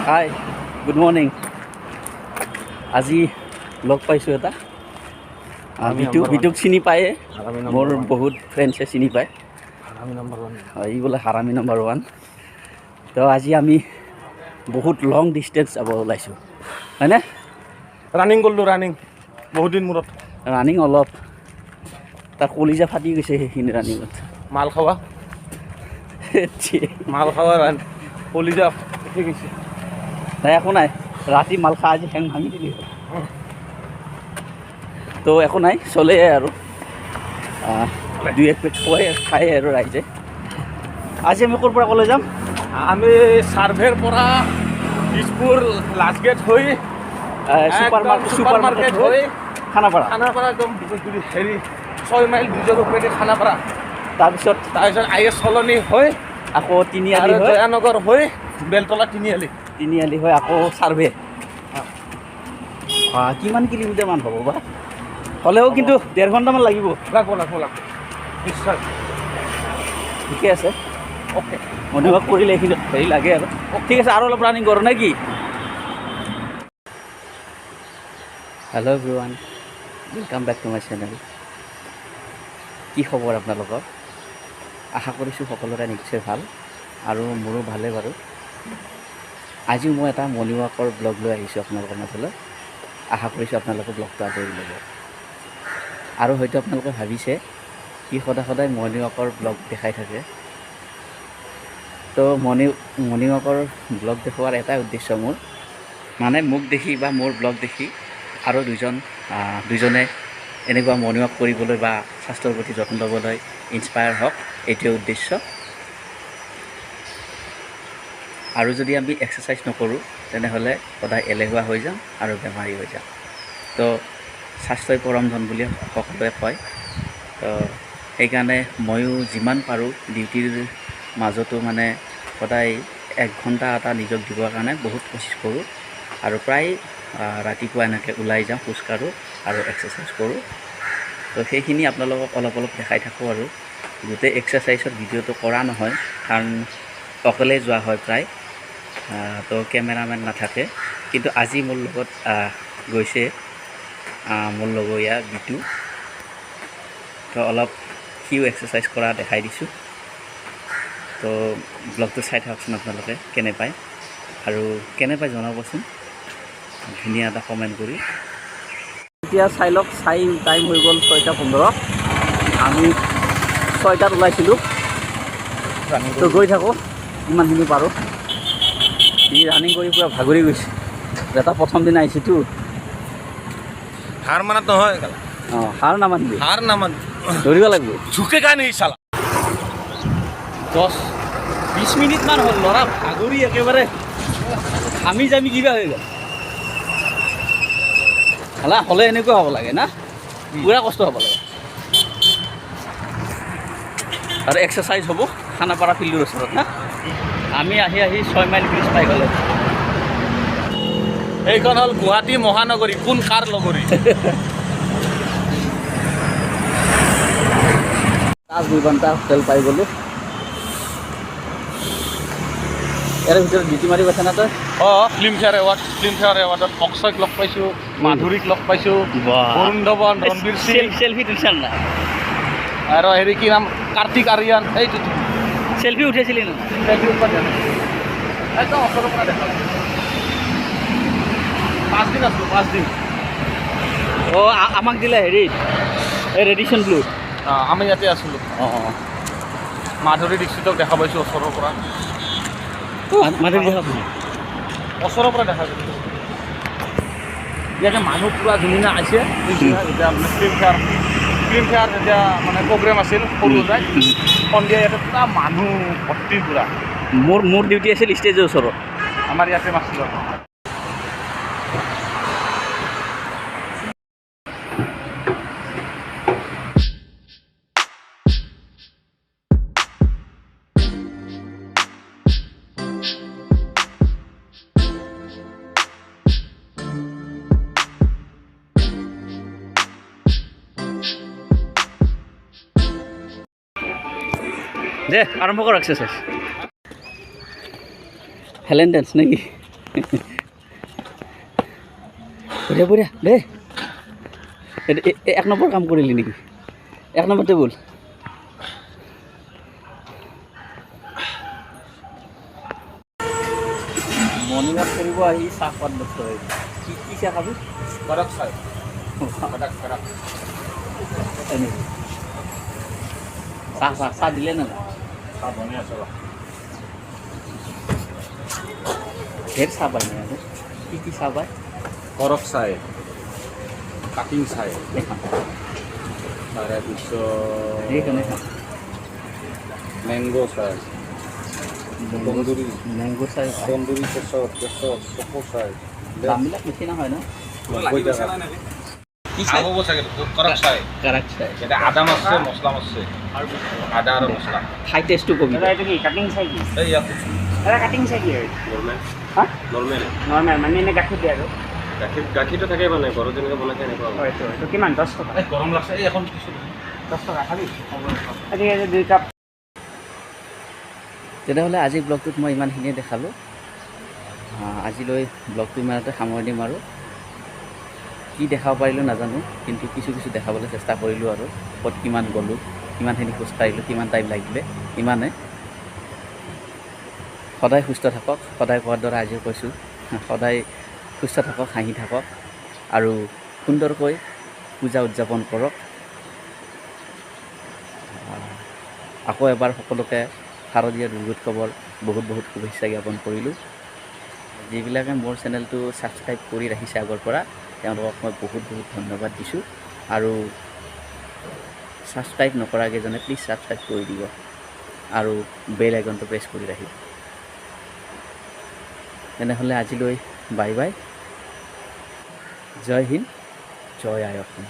Hi good morning. আজি লগ পাইছোঁ এটা বিটুক চিনি পায়ে, মোৰ বহুত ফ্ৰেণ্ডছে চিনি পায়। ই বোলে হাৰামি নম্বৰ 1। তো আজি আমি বহুত লং ডিষ্টেঞ্চ যাব ওলাইছোঁ, হয়নে? ৰানিং কৰিলোঁ, বহুত দিন মূৰত। ৰানিং অলপ তাৰ কলিজা ফাটি গৈছে সেইখিনি ৰানিঙত। মাল খাৱা কলিজা ফাটি গৈছে। নাই একো নাই, ৰাতি মাল খা আজি হেং ভাঙি দিলি। তো একো নাই, চলে আৰু 2-1 পেট খায় আৰু ৰাইজে। আজি আমি ক'ৰ পৰা ক'লৈ যাম? আমি চাৰ্ভেৰ পৰা দিছপুৰ লাষ্ট গেট হৈ ছুপাৰ মাৰ্কেট হৈ খানাপাৰা একদম হেৰি 6 মাইল ব্ৰিজৰ ওপৰেদি খানাপাৰা, তাৰপিছত IS কলনি হৈ আকৌ তিনিআলি হৈ জয়ানগৰ হৈ বেলতলা তিনিআলি হৈ আকৌ চাৰ্ভে। কিমান কিলোমিটাৰমান হ'ব বা? হ'লেও কিন্তু 1.5 ঘণ্টামান লাগিব। লাগব নিশ্চয়। ঠিকে আছে, অ'কে। মৰ্ণিং ৱাক কৰিলে এইখিনি হেৰি লাগে আৰু। ঠিক আছে, আৰু অলপ ৰানিং কৰোঁ নে কি? Hello' everyone, welcome back to my channel. কি খবৰ আপোনালোকৰ? আশা কৰিছোঁ সকলোৰে নিশ্চয় ভাল, আৰু মোৰো ভালেই বাৰু। আজিও মই এটা মৰ্ণিং ৱাকৰ ব্লগ লৈ আহিছোঁ আপোনালোকৰ মাজলৈ। আশা কৰিছোঁ আপোনালোকে ব্লগটো আদৰি ল'ব। আৰু হয়তো আপোনালোকে ভাবিছে কি সদায় মৰ্ণিং ৱাকৰ ব্লগ দেখাই থাকে। তো মৰ্ণিং ৱাকৰ ব্লগ দেখুওৱাৰ এটাই উদ্দেশ্য মোৰ, মানে মোক দেখি বা মোৰ ব্লগ দেখি আৰু দুজনে এনেকুৱা মৰ্ণিং ৱাক কৰিবলৈ বা স্বাস্থ্যৰ প্ৰতি যত্ন ল'বলৈ ইনস্পায়াৰ হওক, এইটোৱে উদ্দেশ্য। আৰু যদি আমি এক্সাৰচাইজ নকৰোঁ তেনেহ'লে সদায় এলেহুৱা হৈ যাম আৰু বেমাৰী হৈ যাম। তো স্বাস্থ্যই পৰম ধন বুলি সকলোৱে কয়। তো সেইকাৰণে ময়ো যিমান পাৰোঁ ডিউটিৰ মাজতো মানে সদায় 1 ঘণ্টা এটা নিজক দিবৰ কাৰণে বহুত কোচিছ কৰোঁ, আৰু প্ৰায় ৰাতিপুৱা এনেকৈ ওলাই যাওঁ, খোজকাঢ়োঁ আৰু এক্সাৰচাইজ কৰোঁ। তো সেইখিনি আপোনালোকক অলপ দেখাই থাকোঁ। আৰু গোটেই এক্সাৰচাইজৰ ভিডিঅ'টো কৰা নহয়, কাৰণ অকলেই যোৱা হয় প্ৰায়, তো কেমেৰামেন নাথাকে। কিন্তু আজি মোৰ লগত গৈছে মোৰ লগৰীয়া বিটু। তো অলপ সিও এক্সাৰচাইজ কৰা দেখাই দিছোঁ। তো ব্লগটো চাই থাককচোন আপোনালোকে, কেনে পায় জনাবচোন ধুনীয়া এটা কমেণ্ট কৰি। এতিয়া চাই লওক, টাইম হৈ গ'ল 6:15। আমি 6টাত ওলাইছিলোঁ। তো গৈ থাকোঁ ইমানখিনি পাৰোঁ। ই ৰানিং কৰি পূৰা ভাগৰি গৈছে। এটা প্ৰথম দিন আহিছোঁতো, হাৰ মানাত নহয়। হাৰ নামানিবি, ধৰিব লাগিব। ঝুকে গান এই চালা 10-20 মিনিটমান হ'ল, ল'ৰা ভাগৰি একেবাৰে ঘামি জামি কিবা হৈ গ'ল। হ'লে এনেকুৱা হ'ব লাগে না, পূৰা কষ্ট হ'ব লাগে। আৰু এক্সাৰচাইজ হ'ব খানাপাৰা ফিল্ডৰ ওচৰত না। আমি আহি 6 মাইল ব্ৰিজ পাই গ'লে। এইখন হ'ল গুৱাহাটী মহানগৰী, কোন কাৰ লগৰী? ঘণ্টা হোটেল পাই গ'লোঁ। ইয়াৰ ভিতৰত ডিউটি মাৰি গৈছে না তই? ফিল্মফেয়াৰ এৱাৰ্ডত অক্ষয়ক লগ পাইছোঁ, মাধুৰীক লগ পাইছোঁ, বৰুণ ধৱন, ৰণবীৰ সিং। চেল্ফি তুলিছা নাই? আৰু হেৰি কি নাম, কাৰ্তিক আৰিয়ান। সেইটো চেল্ফি উঠাইছিলি ন? চেল্ফি উৎপাদ একদম ওচৰৰ পৰা দেখা 5 দিন আছিলোঁ, 5 দিন। আমাক দিলে হেৰিত, এই ৰেডিশ্যন ব্লু। আমি ইয়াতে আছিলোঁ। মাধুৰী দীক্ষিতক দেখা পাইছোঁ ওচৰৰ পৰা। ওচৰৰ পৰা দেখা পাইছোঁ। ইয়াতে মানুহ পূৰা ধুনীয়া আহিছে। যেতিয়া মানে ফিল্মফেয়াৰ যেতিয়া মানে প্ৰগ্ৰেম আছিল সৰু যায়, সন্ধিয়া ইয়াতে পূৰা মানুহ ভৰ্তি পূৰা। মোৰ ডিউটি আছিল ষ্টেজৰ ওচৰত। আমাৰ ইয়াতে মাছিল। দে আৰম্ভ কৰ এক্সাৰচাইজ। হেলেন ডেন্স নেকি? বঢ়িয়া বঢ়িয়া দেই এক নম্বৰ কাম কৰিলি নেকি এক নম্বৰ টেবুল মৰ্ণিং ৱাক কৰিব আহি চাহপাত বস্তু হয় কি কি চাহ খাবি কড়ক চাই কড়ক কড়ক এনেকৈ চাহ চাহ চাহ দিলে না চাহ বনাই আছে ঢেৰ চাহ পায় নাই কি কি চাহ পায় কড়ক চাই কাটিং চাই দেখাম তাৰপিছত সেইকাৰণে খাম মেংগো চাই তন্দুৰী মেংগো চাহ তন্দুৰী কেশৰ চকো চাই দামবিলাক বেছি নহয় ন কি চাহ খাব চাগে কড়ক চাই কাৰাক চাহ এটা আদা মাছছে মছলা মাছছে আদা আৰু মছলা খাই টেষ্টটো কবি এইটো কি কাটিং চাই কি এই ইয়াত দাদা কাটিং চাই কি হয় নৰ্মেল হা নৰ্মেল নৰ্মেল মানে এনে গাখীৰ দিয়ে আৰু গাখীৰটো থাকে মানে ঘৰত যেনেকৈ বনাই এনেকুৱা হয় এইটো কিমান 10 টকা গৰম লাগছে এই এখন কিছু 10 টকা খাবি আজি 2 কাপ তেনেহ'লে আজিৰ ব্লগটোত মই ইমানখিনিয়ে দেখালোঁ আজিলৈ ব্লগটো ইমানতে সামৰি দিম আৰু কি দেখাব পাৰিলোঁ নাজানো কিন্তু কিছু কিছু দেখাবলৈ চেষ্টা কৰিলোঁ আৰু ক'ত কিমান গ'লোঁ কিমানখিনি খোজকাঢ়িলোঁ কিমান টাইম লাগিলে ইমানে সদায় সুস্থ থাকক সদায় কোৱাৰ দৰে আজিও কৈছোঁ সদায় সুস্থ থাকক হাঁহি থাকক আৰু সুন্দৰকৈ পূজা উদযাপন কৰক আকৌ এবাৰ সকলোকে শাৰদীয় দুৰ্গোৎসৱৰ বহুত বহুত শুভেচ্ছা জ্ঞাপন কৰিলোঁ যিবিলাকে মোৰ চেনেলটো ছাবস্ক্ৰাইব কৰি ৰাখিছে আগৰ পৰা তেওঁলোকক মই বহুত বহুত ধন্যবাদ দিছোঁ আৰু ছাবস্ক্ৰাইব নকৰাকেইজনে প্লিজ ছাবস্ক্ৰাইব কৰি দিব আৰু বেল আইকনটো প্ৰেছ কৰি ৰাখিব তেনেহ'লে আজিলৈ বাই বাই জয় হিন্দ জয় আই অসম